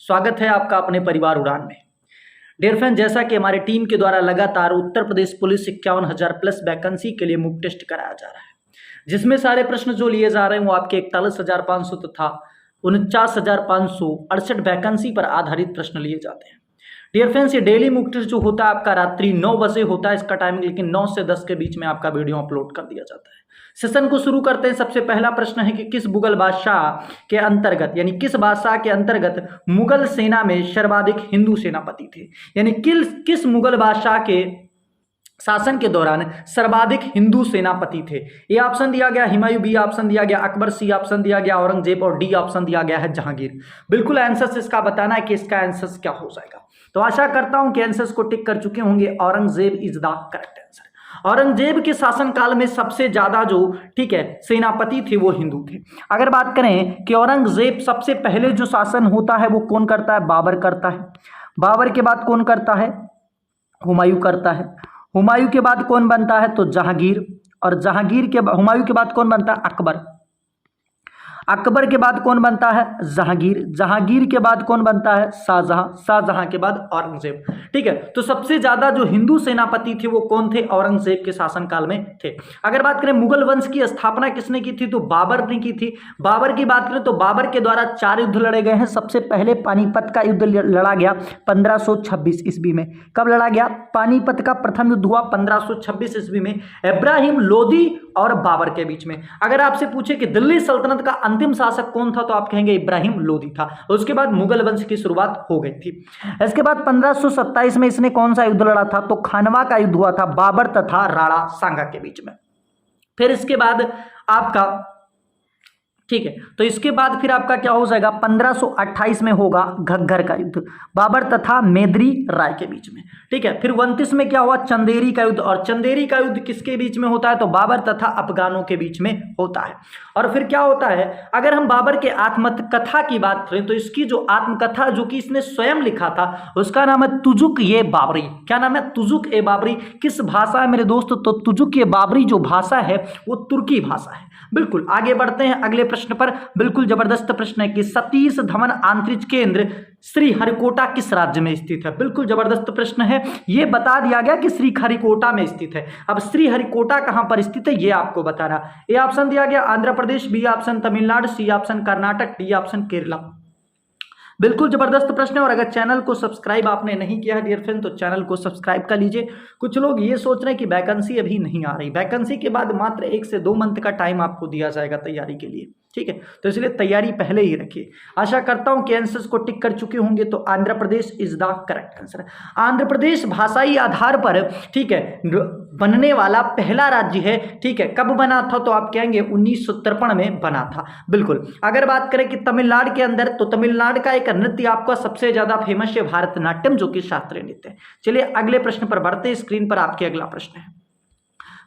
स्वागत है आपका अपने परिवार उड़ान में। डियर फ्रेंड, जैसा कि हमारे टीम के द्वारा लगातार Uttar Pradesh police 51,000 plus vacancy के लिए मुक टेस्ट कराया जा रहा है, जिसमें सारे प्रश्न जो लिए जा रहे हैं वो आपके 41,500 तथा 49,568 वैकेंसी पर आधारित प्रश्न लिए जाते हैं। डियर फ्रेंड्स, ये डेली मुक टेस्ट जो होता है आपका रात्रि 9 बजे होता है इसका टाइमिंग, लेकिन 9 से 10 के बीच में आपका वीडियो अपलोड कर दिया जाता है। सेशन को शुरू करते हैं। सबसे पहला प्रश्न है कि किस मुगल बादशाह के अंतर्गत यानी किस बादशाह के अंतर्गत मुगल सेना में सर्वाधिक हिंदू सेनापति थे, यानी किस मुगल बादशाह के शासन के दौरान सर्वाधिक हिंदू सेनापति थे। ए ऑप्शन दिया गया हुमायूं, बी ऑप्शन दिया गया अकबर, सी ऑप्शन दिया गया औरंगजेब और डी ऑप्शन दिया गया है जहांगीर। बिल्कुल आंसर इसका बताना है कि इसका आंसर क्या हो जाएगा। तो आशा करता हूं कि आंसर्स को टिक कर चुके होंगे। Aurangzeb is the correct answer. Aurangzeb के शासनकाल में सबसे ज्यादा जो सेनापति थे वो हिंदू थे। अगर बात करें कि औरंगजेब सबसे पहले जो शासन होता है वो कौन करता है? बाबर करता है। बाबर के बाद कौन करता है? हुमायूं करता है। हुमायूं के बाद कौन बनता है? तो जहांगीर। और हुमायूं के बाद कौन बनता है? अकबर। अकबर के बाद कौन बनता है? जहांगीर। जहांगीर के बाद कौन बनता है? शाहजहां। शाहजहां के बाद औरंगजेब। ठीक है, तो सबसे ज्यादा जो हिंदू सेनापति थे वो कौन थे? औरंगजेब के शासनकाल में थे। अगर बात करें मुगल वंश की स्थापना किसने की थी? तो बाबर ने की थी। बाबर की बात करें तो बाबर के द्वारा 4 युद्ध लड़े गए हैं। सबसे पहले पानीपत का युद्ध लड़ा गया 1526 ईस्वी में। कब लड़ा गया? पानीपत का प्रथम युद्ध हुआ 1526 ईस्वी में, इब्राहिम लोदी और बाबर के बीच में। अगर आपसे पूछे कि दिल्ली सल्तनत का अंतिम शासक कौन था तो आप कहेंगे इब्राहिम लोदी था। उसके बाद मुगल वंश की शुरुआत हो गई थी। इसके बाद 1527 में इसने कौन सा युद्ध लड़ा था? तो खानवा का युद्ध हुआ था बाबर तथा राणा सांगा के बीच में। फिर इसके बाद आपका ठीक है, तो इसके बाद फिर आपका क्या हो जाएगा? 1528 में होगा घग्गर का युद्ध बाबर तथा मेदरी राय के बीच में। ठीक है, फिर 29 में क्या हुआ? चंदेरी का युद्ध। और चंदेरी का युद्ध किसके बीच में होता है? तो बाबर तथा अफगानों के बीच में होता है। और फिर क्या होता है? अगर हम बाबर के आत्मकथा की बात करें तो इसकी जो आत्मकथा जो कि इसने स्वयं लिखा था उसका नाम है तुजुक ए बाबरी। क्या नाम है? तुजुक ए बाबरी। किस भाषा है मेरे दोस्त? तो तुजुक ए बाबरी जो भाषा है वो तुर्की भाषा है। बिल्कुल, आगे बढ़ते हैं अगले प्रश्न पर। बिल्कुल जबरदस्त प्रश्न है कि सतीश धवन अंतरिक्ष केंद्र श्रीहरिकोटा किस राज्य में स्थित है? बिल्कुल जबरदस्त प्रश्न है। यह बता दिया गया कि श्रीहरिकोटा में स्थित है। अब श्रीहरिकोटा कहां पर स्थित है ये आपको बताना। ए ऑप्शन दिया गया Andhra Pradesh, B option Tamil Nadu, C option Karnataka, D option Kerala. बिल्कुल जबरदस्त प्रश्न है। और अगर चैनल को सब्सक्राइब आपने नहीं किया है डियर फ्रेंड तो चैनल को सब्सक्राइब कर लीजिए। कुछ लोग ये सोच रहे हैं कि वैकेंसी अभी नहीं आ रही। वैकेंसी के बाद मात्र 1 से 2 मंथ का टाइम आपको दिया जाएगा तैयारी के लिए। ठीक है, तो इसलिए तैयारी पहले ही रखिए। आशा करता हूं कि आंसर्स को टिक कर चुके होंगे। तो Andhra Pradesh is the correct answer. Andhra Pradesh भाषाई आधार पर ठीक है बनने वाला पहला राज्य है। ठीक है, कब बना था? तो आप कहेंगे 1953 में बना था। बिल्कुल। अगर बात करें कि तमिलनाडु के अंदर, तो तमिलनाडु का एक नृत्य आपका सबसे ज्यादा फेमस है भारतनाट्यम, जो कि शास्त्रीय नृत्य है। चलिए अगले प्रश्न पर बढ़ते हैं। स्क्रीन पर आपके अगला प्रश्न है,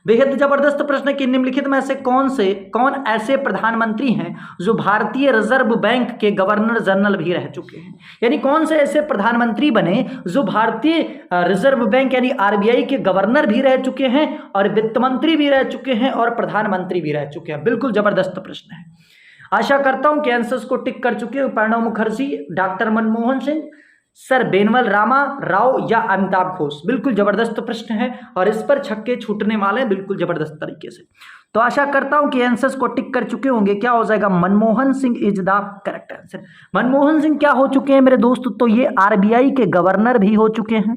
बेहद जबरदस्त प्रश्न कि निम्नलिखित में से कौन ऐसे प्रधानमंत्री हैं जो भारतीय रिजर्व बैंक के गवर्नर जनरल भी रह चुके हैं? यानी कौन से ऐसे प्रधानमंत्री बने जो भारतीय रिजर्व बैंक यानी आरबीआई के गवर्नर भी रह चुके हैं और वित्त मंत्री भी रह चुके हैं और प्रधानमंत्री भी रह चुके हैं? बिल्कुल जबरदस्त प्रश्न है। आशा करता हूं कि आंसर्स को टिक कर चुके हैं। प्रणब मुखर्जी, डॉक्टर मनमोहन सिंह, सर बेनवल रामा राव या अमिताभ घोष। बिल्कुल जबरदस्त प्रश्न है और इस पर छक्के छूटने वाले हैं बिल्कुल जबरदस्त तरीके से। तो आशा करता हूं कि आंसर्स को टिक कर चुके होंगे। क्या हो जाएगा? Manmohan Singh is the correct answer. Manmohan Singh क्या हो चुके हैं मेरे दोस्त? तो ये आरबीआई के गवर्नर भी हो चुके हैं,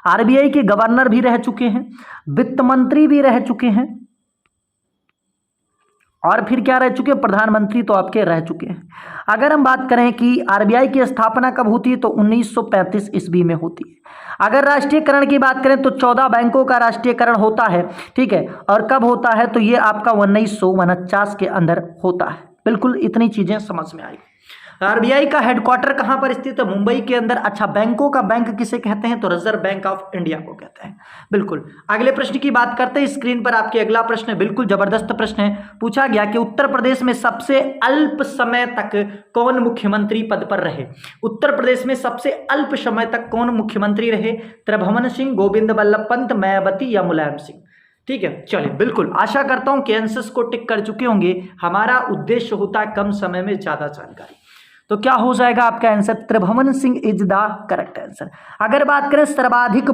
आरबीआई के गवर्नर भी रह चुके हैं, वित्त मंत्री भी रह चुके हैं और फिर क्या रह चुके हैं? प्रधानमंत्री तो आपके रह चुके हैं। अगर हम बात करें कि आरबीआई की स्थापना कब होती है तो 1935 ईस्वी में होती है। अगर राष्ट्रीयकरण की बात करें तो 14 बैंकों का राष्ट्रीयकरण होता है। ठीक है, और कब होता है? तो ये आपका 1949 के अंदर होता है। बिल्कुल इतनी चीजें समझ में आई। आरबीआई का हेडक्वार्टर कहां पर स्थित है? मुंबई के अंदर। अच्छा, बैंकों का बैंक किसे कहते हैं? तो रिजर्व बैंक ऑफ इंडिया को कहते हैं। बिल्कुल। अगले प्रश्न की बात करते हैं। स्क्रीन पर आपके अगला प्रश्न है, बिल्कुल जबरदस्त प्रश्न है। पूछा गया कि उत्तर प्रदेश में सबसे अल्प समय तक कौन मुख्यमंत्री पद पर रहे? उत्तर प्रदेश में सबसे अल्प समय तक कौन मुख्यमंत्री रहे? त्रिभुवन सिंह, गोविंद बल्लभ पंत, मायावती या मुलायम सिंह? ठीक है, चलिए बिल्कुल आशा करता हूं कि आंसर्स को टिक कर चुके होंगे। हमारा उद्देश्य होता है कम समय में ज्यादा जानकारी। तो क्या हो जाएगा आपका answer, Tribhuvan Singh is the correct answer. अगर बात करें सर्वाधिक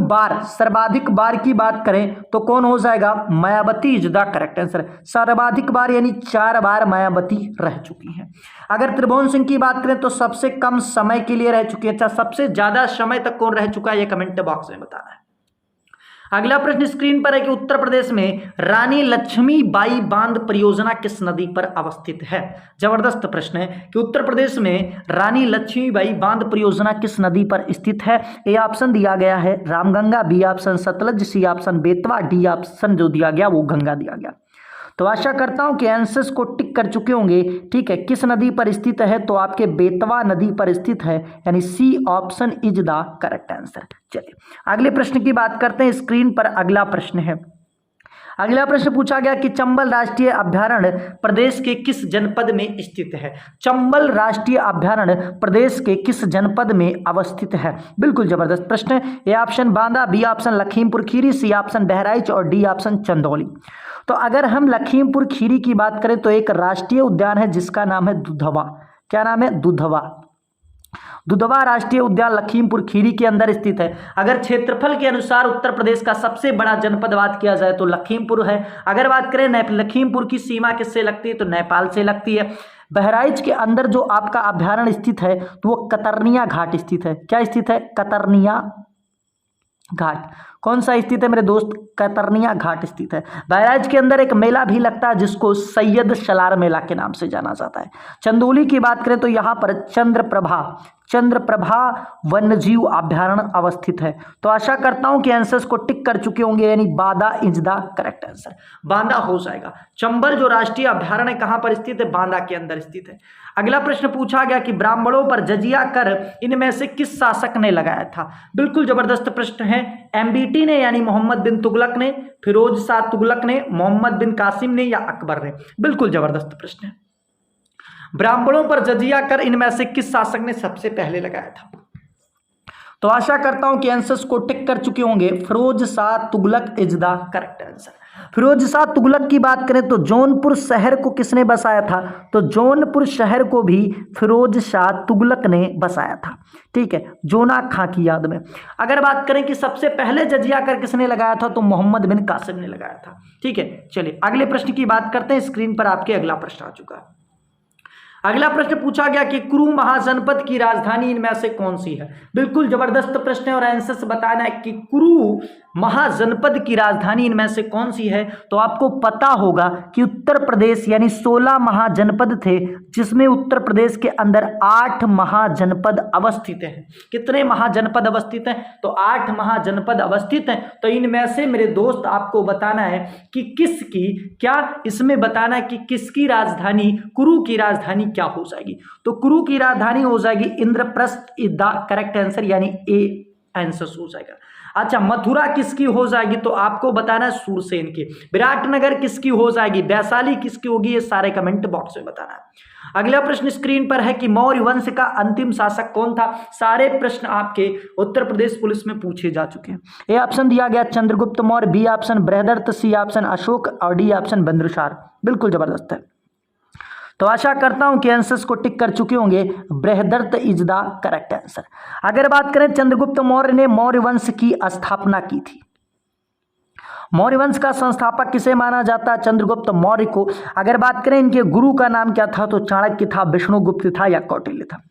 बार की बात करें तो कौन हो जाएगा, Mayawati is the correct answer. सर्वाधिक बार यानी 4 बार मायावती रह चुकी हैं। अगर त्रिभुवन सिंह की बात करें तो सबसे कम समय के लिए रह चुकी है। अच्छा, सबसे ज्यादा समय तक कौन रह चुका है, ये कमेंट बॉक्स में बताना है। अगला प्रश्न स्क्रीन पर है कि उत्तर प्रदेश में रानी लक्ष्मीबाई बांध परियोजना किस नदी पर अवस्थित है। जबरदस्त प्रश्न है कि उत्तर प्रदेश में रानी लक्ष्मीबाई बांध परियोजना किस नदी पर स्थित है। ए ऑप्शन दिया गया है Ramganga, B option Sutlej, C option Betwa, D option जो दिया गया वो गंगा दिया गया। तो आशा करता हूं कि आंसर्स को टिक कर चुके होंगे। ठीक है, किस नदी पर स्थित है, तो आपके बेतवा नदी पर स्थित है, यानी C option is the correct answer. चलिए अगले प्रश्न की बात करते हैं। स्क्रीन पर अगला प्रश्न है। अगला प्रश्न पूछा गया कि चंबल राष्ट्रीय अभ्यारण्य प्रदेश के किस जनपद में स्थित है। चंबल राष्ट्रीय अभ्यारण्य प्रदेश के किस जनपद में अवस्थित है। बिल्कुल जबरदस्त प्रश्न है। A option Banda, B option Lakhimpur Kheri, C option Bahraich और डी ऑप्शन चंदौली। तो अगर हम लखीमपुर खीरी की बात करें तो एक राष्ट्रीय उद्यान है जिसका नाम है दुधवा। क्या नाम है, दुधवा। दुधवा राष्ट्रीय उद्यान लखीमपुर खीरी के अंदर स्थित है। अगर क्षेत्रफल के अनुसार उत्तर प्रदेश का सबसे बड़ा जनपद बात किया जाए तो लखीमपुर है। अगर बात करें लखीमपुर की सीमा किससे लगती है, तो नेपाल से लगती है। बहराइच के अंदर जो आपका अभ्यारण्य स्थित है तो वो कतरनिया घाट स्थित है। क्या स्थित है, कतरनिया घाट। कौन सा स्थित है मेरे दोस्त, कतरनिया घाट स्थित है। बहराइच के अंदर एक मेला भी लगता है जिसको सैयद सलार मेला के नाम से जाना जाता है। चंदौली की बात करें तो यहाँ पर चंद्रप्रभा वन्यजीव अभ्यारण्य अवस्थित है। तो आशा करता हूं कि आंसर्स को टिक कर चुके होंगे, यानी Banda is the correct answer. Banda हो जाएगा। चंबल जो राष्ट्रीय अभ्यारण्य कहां पर स्थित है, बांदा के अंदर स्थित है। अगला प्रश्न पूछा गया कि ब्राह्मणों पर जजिया कर इनमें से किस शासक ने लगाया था। बिल्कुल जबरदस्त प्रश्न है। एमबीटी ने यानी मोहम्मद बिन तुगलक ने, फिरोज शाह तुगलक ने, मोहम्मद बिन कासिम ने या अकबर ने। बिल्कुल जबरदस्त प्रश्न है। ब्राह्मणों पर जजिया कर इनमें से किस शासक ने सबसे पहले लगाया था। तो आशा करता हूं कि आंसर्स को टिक कर चुके होंगे। Firoz Shah Tughlaq is the correct answer. Firoz Shah Tughlaq की बात करें तो जौनपुर शहर को किसने बसाया था, तो जौनपुर शहर को भी फिरोज शाह तुगलक ने बसाया था। ठीक है, जोना खां की याद में। अगर बात करें कि सबसे पहले जजिया कर किसने लगाया था, तो मोहम्मद बिन कासिम ने लगाया था। ठीक है, चलिए अगले प्रश्न की बात करते हैं। स्क्रीन पर आपके अगला प्रश्न आ चुका है। अगला प्रश्न पूछा गया कि कुरु महाजनपद की राजधानी इनमें से कौन सी है। बिल्कुल जबरदस्त प्रश्न है और आंसर्स बताना है कि कुरु महाजनपद की राजधानी इनमें से कौन सी है। तो आपको पता होगा कि उत्तर प्रदेश यानी 16 महाजनपद थे, जिसमें उत्तर प्रदेश के अंदर 8 महाजनपद अवस्थित हैं। कितने महाजनपद अवस्थित हैं, तो 8 महाजनपद अवस्थित हैं। तो इनमें से मेरे दोस्त आपको बताना है कि किसकी, क्या इसमें बताना है कि किसकी राजधानी, कुरु की राजधानी क्या हो जाएगी। तो कुरु की राजधानी हो जाएगी Indraprastha is the correct answer, यानी ए आंसर हो जाएगा। अच्छा, मथुरा किसकी हो जाएगी, तो आपको बताना है सूरसेन की। विराटनगर किसकी हो जाएगी, वैशाली किसकी होगी, ये सारे कमेंट बॉक्स में बताना है। अगला प्रश्न स्क्रीन पर है कि मौर्य वंश का अंतिम शासक कौन था। सारे प्रश्न आपके उत्तर प्रदेश पुलिस में पूछे जा चुके हैं। ए ऑप्शन दिया गया Chandragupta Maurya, B option Brihadratha, C option Ashok और डी ऑप्शन बिंदुसार। बिल्कुल जबरदस्त है। तो आशा करता हूं कि आंसर्स को टिक कर चुके होंगे। Brihadrath is the correct answer. अगर बात करें चंद्रगुप्त मौर्य ने मौर्य वंश की स्थापना की थी। मौर्य वंश का संस्थापक किसे माना जाता है, चंद्रगुप्त मौर्य को। अगर बात करें इनके गुरु का नाम क्या था, तो चाणक्य था, विष्णुगुप्त था या कौटिल्य था।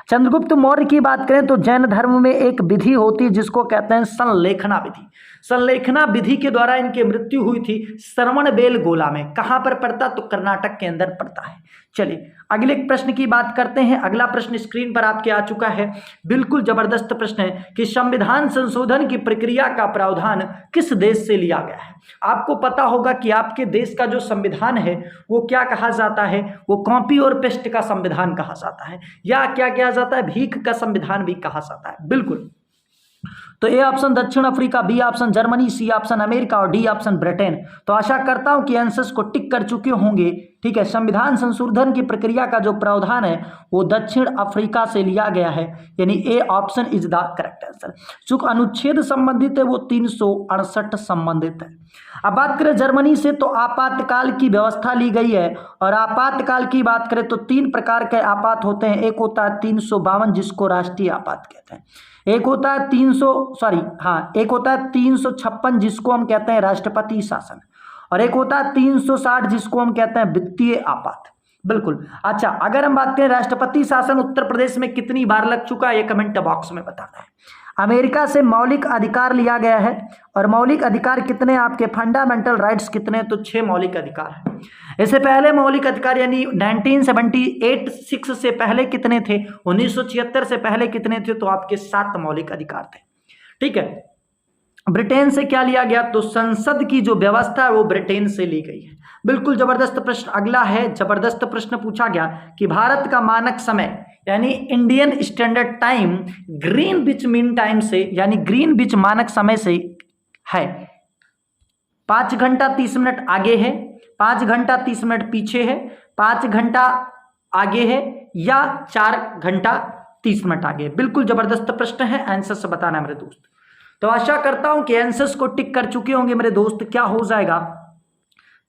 चंद्रगुप्त मौर्य की बात करें तो जैन धर्म में एक विधि होती है जिसको कहते हैं संलेखना विधि। संलेखना विधि के द्वारा इनकी मृत्यु हुई थी श्रवणबेलगोला में। कहां पर पड़ता, तो कर्नाटक के अंदर पड़ता है। चलिए अगले प्रश्न की बात करते हैं। अगला प्रश्न स्क्रीन पर आपके आ चुका है। बिल्कुल जबरदस्त प्रश्न है कि संविधान संशोधन की प्रक्रिया का प्रावधान किस देश से लिया गया है। आपको पता होगा कि आपके देश का जो संविधान है वो क्या कहा जाता है, वो कॉपी और पेस्ट का संविधान कहा जाता है, या क्या कहा जाता है, भीख का संविधान भी कहा जाता है। बिल्कुल, तो ए ऑप्शन दक्षिण Africa, B option Germany, C option America और डी ऑप्शन ब्रिटेन। तो आशा करता हूं कि आंसर्स को टिक कर चुके होंगे। ठीक है, संविधान संशोधन की प्रक्रिया का जो प्रावधान है वो दक्षिण अफ्रीका से लिया गया है, यानी A option is the correct answer. चूंकि अनुच्छेद संबंधित है वो 368 संबंधित है। अब बात करें जर्मनी से, तो आपातकाल की व्यवस्था ली गई है, और आपातकाल की बात करें तो 3 प्रकार के आपात होते हैं। एक होता है 352 जिसको राष्ट्रीय आपात कहते हैं, एक होता है 356 जिसको हम कहते हैं राष्ट्रपति शासन, और एक होता है 360 जिसको हम कहते हैं वित्तीय आपात। बिल्कुल। अच्छा, अगर हम बात करें राष्ट्रपति शासन उत्तर प्रदेश में कितनी बार लग चुका है, ये कमेंट बॉक्स में बताना है। अमेरिका से मौलिक अधिकार लिया गया है, और मौलिक अधिकार कितने, आपके फंडामेंटल राइट्स कितने, तो 6 मौलिक अधिकार है। इससे पहले मौलिक अधिकार यानी 1978 से पहले कितने थे, 1976 से पहले कितने थे, तो आपके 7 मौलिक अधिकार थे। ठीक है, ब्रिटेन से क्या लिया गया, तो संसद की जो व्यवस्था है वो ब्रिटेन से ली गई है। बिल्कुल जबरदस्त प्रश्न अगला है। जबरदस्त प्रश्न पूछा गया कि भारत का मानक समय यानी Indian standard time Greenwich mean time से यानी ग्रीनविच मानक समय से है 5 घंटा 30 मिनट आगे है, 5 घंटा 30 मिनट पीछे है, 5 घंटा आगे है, या 4 घंटा 30 मिनट आगे है। बिल्कुल जबरदस्त प्रश्न है, आंसर से बताना है मेरे दोस्त। तो आशा करता हूं कि आंसर्स को टिक कर चुके होंगे मेरे दोस्त। क्या हो जाएगा,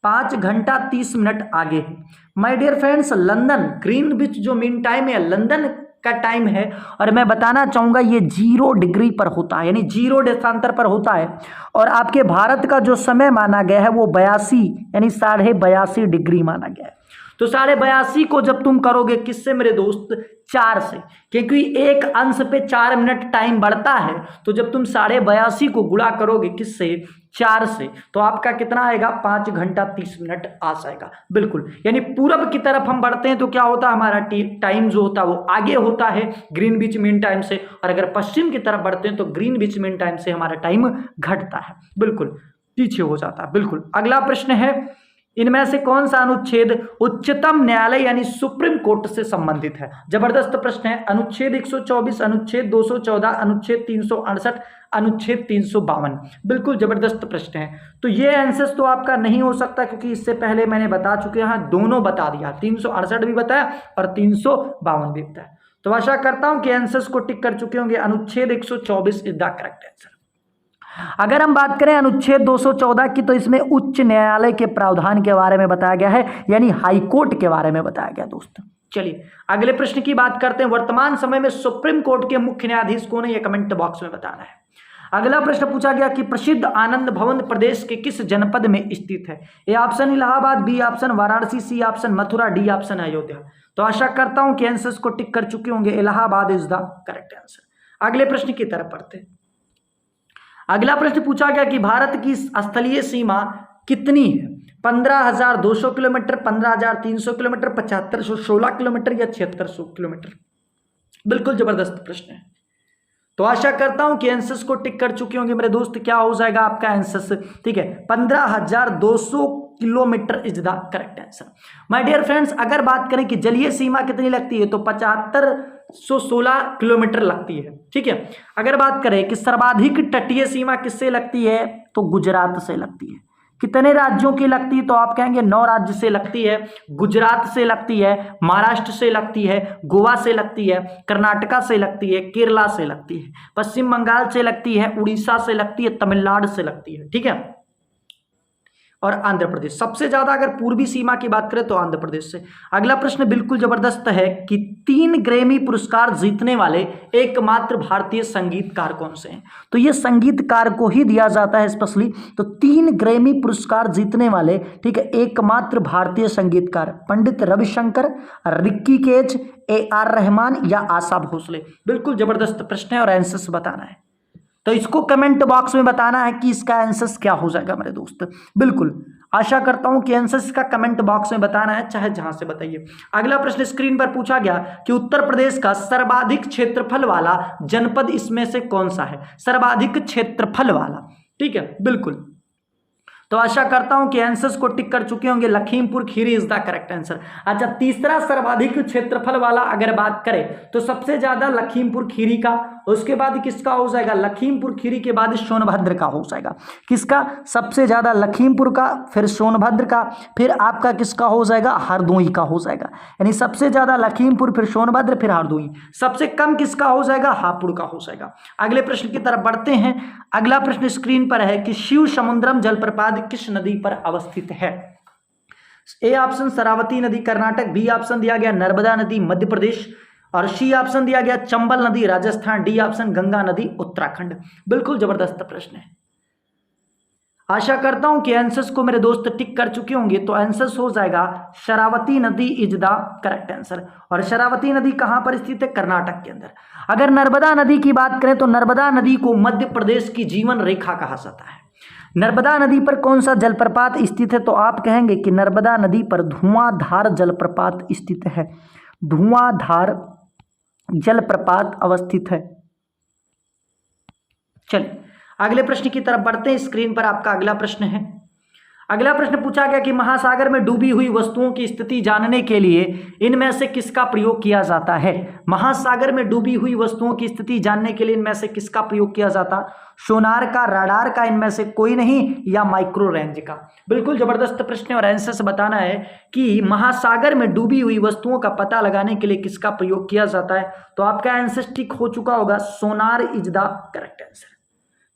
5 घंटा 30 मिनट आगे है। My dear friends, London Greenwich जो मीन टाइम है लंदन का टाइम है, और मैं बताना चाहूंगा ये 0 डिग्री पर होता है, यानी 0 देशांतर पर होता है। और आपके भारत का जो समय माना गया है वो 82 यानी 82.5 डिग्री माना गया है। तो 82.5 को जब तुम करोगे किससे मेरे दोस्त, 4 से, क्योंकि एक अंश पे 4 मिनट टाइम बढ़ता है, तो जब तुम 82.5 को गुणा करोगे किससे, 4 से, तो आपका कितना आएगा, 5 घंटा 30 मिनट आ जाएगा। बिल्कुल, यानी पूरब की तरफ हम बढ़ते हैं तो क्या होता है, हमारा टाइम जो होता है वो आगे होता है ग्रीनविच मीन टाइम से, और अगर पश्चिम की तरफ बढ़ते हैं तो ग्रीनविच मीन टाइम से हमारा टाइम घटता है, बिल्कुल पीछे हो जाता है। बिल्कुल। अगला प्रश्न है, इनमें से कौन सा अनुच्छेद उच्चतम न्यायालय यानी सुप्रीम कोर्ट से संबंधित है। जबरदस्त प्रश्न है। अनुच्छेद 124, अनुच्छेद 214, अनुच्छेद 368, अनुच्छेद 352। बिल्कुल जबरदस्त प्रश्न है। तो ये आंसर्स तो आपका नहीं हो सकता क्योंकि इससे पहले मैंने बता चुके हैं, दोनों बता दिया, 368 भी बताया और 352 भी बताया। तो आशा करता हूं कि आंसर्स को टिक कर चुके होंगे। अनुच्छेद 124 इज द करेक्ट आंसर। अगर हम बात करें अनुच्छेद 214 की, तो इसमें उच्च न्यायालय के प्रावधान के बारे में बताया गया है, यानी हाई कोर्ट के बारे में बताया गया दोस्त। चलिए अगले प्रश्न की बात करते हैं। वर्तमान समय में सुप्रीम कोर्ट के मुख्य न्यायाधीश कौन है, ये कमेंट बॉक्स में बताना है। अगला प्रश्न पूछा गया कि प्रसिद्ध आनंद भवन प्रदेश के किस जनपद में स्थित है। A option Allahabad, B option Varanasi, C option Mathura, D option Ayodhya. तो आशा करता हूं कि आंसर्स को टिक कर चुके होंगे। Allahabad is the correct answer. अगले प्रश्न की तरफ बढ़ते हैं। अगला प्रश्न पूछा गया कि भारत की स्थलीय सीमा कितनी है, 15,200 किलोमीटर, 15,300 किलोमीटर, 7,516 किलोमीटर या 7,600 किलोमीटर। बिल्कुल जबरदस्त प्रश्न है। तो आशा करता हूं कि आंसर्स को टिक कर चुके होंगे मेरे दोस्त। क्या हो जाएगा आपका आंसर्स, ठीक है, 15,200 kilometre is the correct answer. My dear friends, अगर बात करें कि जलीय सीमा कितनी लगती है, तो 7,516 किलोमीटर लगती है। ठीक है, अगर बात करें कि सर्वाधिक तटीय सीमा किससे लगती है, तो गुजरात से लगती है। कितने राज्यों की लगती है, तो आप कहेंगे 9 राज्य से लगती है। गुजरात से लगती है, महाराष्ट्र से लगती है, गोवा से लगती है, कर्नाटका से लगती है, केरला से लगती है, पश्चिम बंगाल से लगती है, उड़ीसा से लगती है, तमिलनाडु से लगती है। ठीक है, और आंध्र प्रदेश सबसे ज्यादा। अगर पूर्वी सीमा की बात करें तो आंध्र प्रदेश से। अगला प्रश्न बिल्कुल जबरदस्त है कि 3 ग्रैमी पुरस्कार जीतने वाले एकमात्र भारतीय संगीतकार कौन से हैं। तो ये संगीतकार को ही दिया जाता है स्पेशली। तो 3 ग्रैमी पुरस्कार जीतने वाले, ठीक है, एकमात्र भारतीय संगीतकार, पंडित रविशंकर, रिक्की केज, AR रहमान या आशा भोसले। बिल्कुल जबरदस्त प्रश्न है और आंसर्स बताना है। तो इसको कमेंट बॉक्स में बताना है कि इसका आंसर्स क्या हो जाएगा मेरे दोस्त। बिल्कुल आशा करता हूं कि आंसर्स का कमेंट बॉक्स में बताना है, चाहे जहां से बताइए। अगला प्रश्न स्क्रीन पर पूछा गया कि उत्तर प्रदेश का सर्वाधिक क्षेत्रफल वाला जनपद इसमें से कौन सा है। सर्वाधिक क्षेत्रफल वाला, ठीक है, बिल्कुल। तो आशा करता हूं कि आंसर्स को टिक कर चुके होंगे। Lakhimpur Kheri is the correct answer. अच्छा, तीसरा सर्वाधिक क्षेत्रफल वाला अगर बात करें तो सबसे ज्यादा लखीमपुर खीरी का, उसके बाद किसका हो जाएगा, लखीमपुर खीरी के बाद सोनभद्र का हो जाएगा। किसका सबसे ज्यादा, लखीमपुर का, फिर सोनभद्र का, फिर आपका किसका हो जाएगा, हरदोई का हो जाएगा। यानी सबसे ज्यादा लखीमपुर, फिर सोनभद्र, फिर हरदोई। सबसे कम किसका हो जाएगा, हापुड़ का हो जाएगा। अगले प्रश्न की तरफ बढ़ते हैं। अगला प्रश्न स्क्रीन पर है कि शिव समुद्रम जलप्रपात किस नदी पर अवस्थित है। ए ऑप्शन शरावती नदी कर्नाटक, बी ऑप्शन दिया गया नर्मदा नदी मध्य प्रदेश, और सी ऑप्शन दिया गया चंबल नदी राजस्थान, डी ऑप्शन गंगा नदी उत्तराखंड। बिल्कुल जबरदस्त प्रश्न है। आशा करता हूं कि आंसर्स को मेरे दोस्त टिक कर चुके होंगे। तो आंसर्स हो जाएगा शरावती नदी इज द करेक्ट आंसर। और शरावती नदी कहां पर स्थित है, कर्नाटक के अंदर। अगर नर्मदा नदी की बात करें तो नर्मदा नदी को मध्य प्रदेश की जीवन रेखा कहा जाता है। नर्मदा नदी पर कौन सा जलप्रपात स्थित है, तो आप कहेंगे कि नर्मदा नदी पर धुआंधार जलप्रपात स्थित है। धुआंधार जलप्रपात अवस्थित है। चलिए अगले प्रश्न की तरफ बढ़ते हैं। स्क्रीन पर आपका अगला प्रश्न है। अगला प्रश्न पूछा गया कि महासागर में डूबी हुई वस्तुओं की स्थिति जानने के लिए इनमें से किसका प्रयोग किया जाता है। महासागर में डूबी हुई वस्तुओं की स्थिति जानने के लिए इनमें से किसका प्रयोग किया जाता, सोनार का, राडार का, इनमें से कोई नहीं, या माइक्रो रेंज का। बिल्कुल जबरदस्त प्रश्न है और आंसर से बताना है कि महासागर में डूबी हुई वस्तुओं का पता लगाने के लिए किसका प्रयोग किया जाता है। तो आपका आंसर ठीक हो चुका होगा, सोनार इज द करेक्ट आंसर।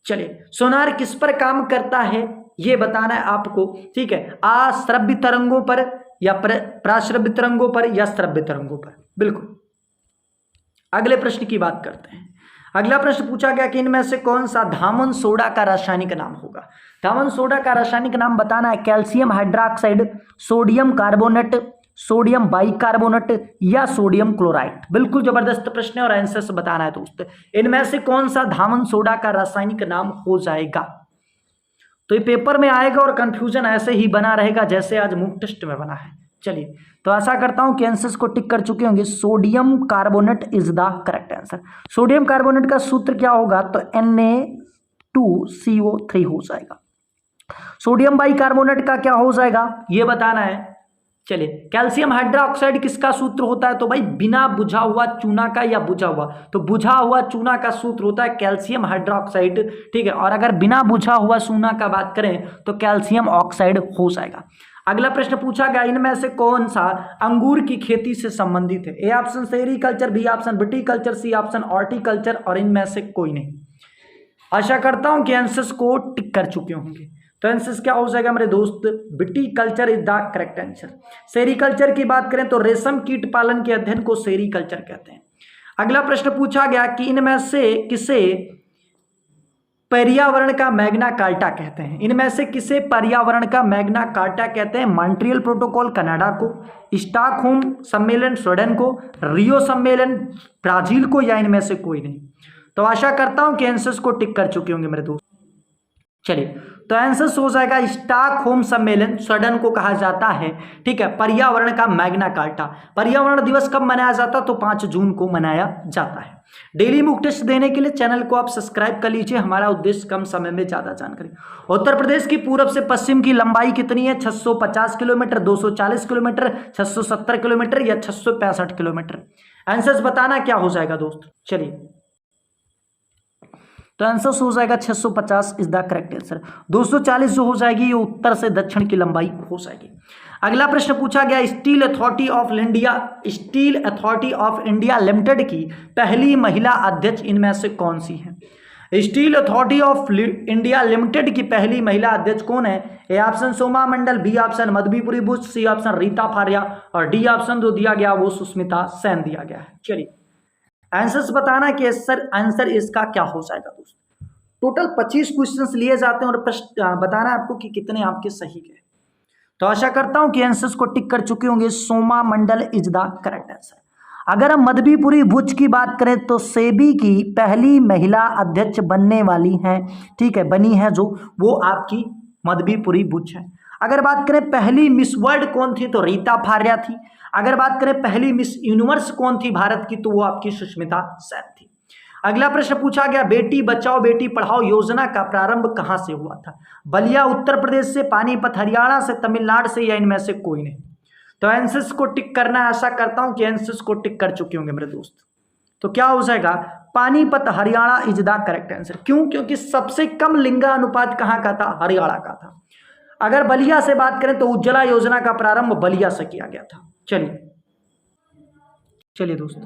चलिए, सोनार किस पर काम करता है ये बताना है आपको, ठीक है। अश्रव्य तरंगों पर या प्राश्रव्य तरंगों पर या श्रव्य तरंगों पर। बिल्कुल। अगले प्रश्न की बात करते हैं। अगला प्रश्न पूछा गया कि इनमें से कौन सा धामन सोडा का रासायनिक नाम होगा। धामन सोडा का रासायनिक नाम बताना है, calcium hydroxide, sodium carbonate, sodium bicarbonate, या सोडियम क्लोराइड। बिल्कुल जबरदस्त प्रश्न है और आंसर से बताना है दोस्त, इनमें से कौन सा धामन सोडा का रासायनिक नाम हो जाएगा। तो ये पेपर में आएगा और कंफ्यूजन ऐसे ही बना रहेगा जैसे आज मुफ्त टेस्ट में बना है। चलिए, तो आशा करता हूं कि आंसर्स को टिक कर चुके होंगे। Sodium carbonate is the correct answer. Sodium carbonate का सूत्र क्या होगा, तो Na2CO3 हो जाएगा। सोडियम बाइकार्बोनेट का क्या हो जाएगा ये बताना है। चलिए, कैल्शियम हाइड्रोक्साइड किसका सूत्र होता है, तो भाई बिना बुझा हुआ चूना का या बुझा हुआ, तो बुझा हुआ चूना का सूत्र होता है कैल्शियम हाइड्रोक्साइड, ठीक है। और अगर बिना बुझा हुआ चूना का बात करें तो कैल्शियम ऑक्साइड हो जाएगा। अगला प्रश्न पूछा गया, इनमें से कौन सा अंगूर की खेती से संबंधित है। A option sericulture, B option viticulture, C option horticulture, और इनमें से कोई नहीं। आशा करता हूं कि आंसर्स को टिक कर चुके होंगे। तो आंसर क्या हो जाएगा मेरे दोस्त, viticulture is the correct answer. Sericulture की बात करें तो रेशम कीट पालन के अध्ययन को सेरीकल्चर कहते हैं। अगला प्रश्न पूछा गया कि इनमें से किसे पर्यावरण का मैग्ना कार्टा कहते हैं। इनमें से किसे पर्यावरण का मैग्ना कार्टा कहते हैं। मॉन्ट्रियल प्रोटोकॉल कनाडा को, स्टॉकहोम सम्मेलन स्वीडन को, रियो सम्मेलन ब्राजील को, या इनमें से कोई नहीं। तो आशा करता हूं कि आंसर्स को टिक कर चुके होंगे मेरे दोस्त। चलिए, तो आंसर हो जाएगा स्टॉकहोम सम्मेलन स्वीडन को कहा जाता है, ठीक है, पर्यावरण का मैग्ना कार्टा। पर्यावरण दिवस कब मनाया जाता, तो 5 जून को मनाया जाता है। डेली मुफ्त टेस्ट देने के लिए चैनल को आप सब्सक्राइब कर लीजिए। हमारा उद्देश्य कम समय में ज्यादा जानकारी। उत्तर प्रदेश की पूरब से पश्चिम की लंबाई कितनी है, 650 किलोमीटर, 240 किलोमीटर, 670 किलोमीटर, या 665 किलोमीटर। आंसर्स बताना क्या हो जाएगा दोस्त। चलिए, तो आंसर हो जाएगा 650 इज द करेक्ट आंसर। 240 जो हो जाएगी ये उत्तर से दक्षिण की लंबाई हो जाएगी। अगला प्रश्न पूछा गया, Steel Authority of India Limited की पहली महिला अध्यक्ष इनमें से कौन सी है। Steel Authority of India Limited की पहली महिला अध्यक्ष कौन है। A option Soma Mandal, B option Madhabi Puri Buch, C option Rita Faria, और डी ऑप्शन जो दिया गया वो सुष्मिता सेन दिया गया है। चलिए, आंसर्स बताना कि सर आंसर इसका क्या हो जाएगा दोस्त। टोटल 25 क्वेश्चंस लिए जाते हैं और प्रश्न बताना है आपको कि कितने आपके सही गए। तो आशा करता हूं कि आंसर्स को टिक कर चुके होंगे। सोमा मंडल इज द करेक्ट आंसर। अगर हम मधुबीपुरी बुच की बात करें तो सेबी की पहली महिला अध्यक्ष बनने वाली हैं, ठीक है, बनी है जो, वो आपकी मधुबीपुरी बुच है। अगर बात करें पहली मिस वर्ल्ड कौन थी, तो रीता फारिया थी। अगर बात करें पहली मिस यूनिवर्स कौन थी भारत की, तो वो आपकी सुष्मिता सेन थी। अगला प्रश्न पूछा गया, बेटी बचाओ बेटी पढ़ाओ योजना का प्रारंभ कहां से हुआ था? बलिया उत्तर प्रदेश से, पानीपत हरियाणा से, तमिलनाडु से, या इनमें से कोई नहीं? तो आंसर्स को टिक करना, आशा करता हूं कि आंसर्स को टिक कर चुके होंगे मेरे दोस्त। तो क्या हो जाएगा? Panipat Haryana is the correct answer. क्यों? क्योंकि सबसे कम लिंगा अनुपात कहां का था? हरियाणा का था। अगर बलिया से बात करें तो उज्ज्वला योजना का प्रारंभ बलिया से किया गया था। चलिए दोस्त,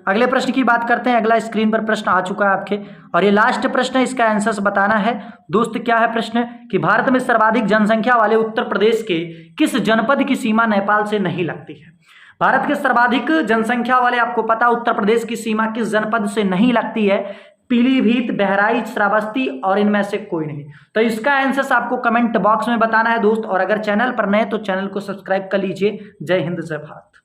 अगले प्रश्न की बात करते हैं। अगला स्क्रीन पर प्रश्न आ चुका है आपके, और ये लास्ट प्रश्न है, इसका आंसर बताना है दोस्त। क्या है प्रश्न? कि भारत में सर्वाधिक जनसंख्या वाले उत्तर प्रदेश के किस जनपद की सीमा नेपाल से नहीं लगती है? भारत के सर्वाधिक जनसंख्या वाले, आपको पता, उत्तर प्रदेश की सीमा किस जनपद से नहीं लगती है? पीलीभीत, बहराइच, श्रावस्ती, और इनमें से कोई नहीं। तो इसका आंसर आपको कमेंट बॉक्स में बताना है दोस्त। और अगर चैनल पर नए तो चैनल को सब्सक्राइब कर लीजिए। जय हिंद, जय भारत।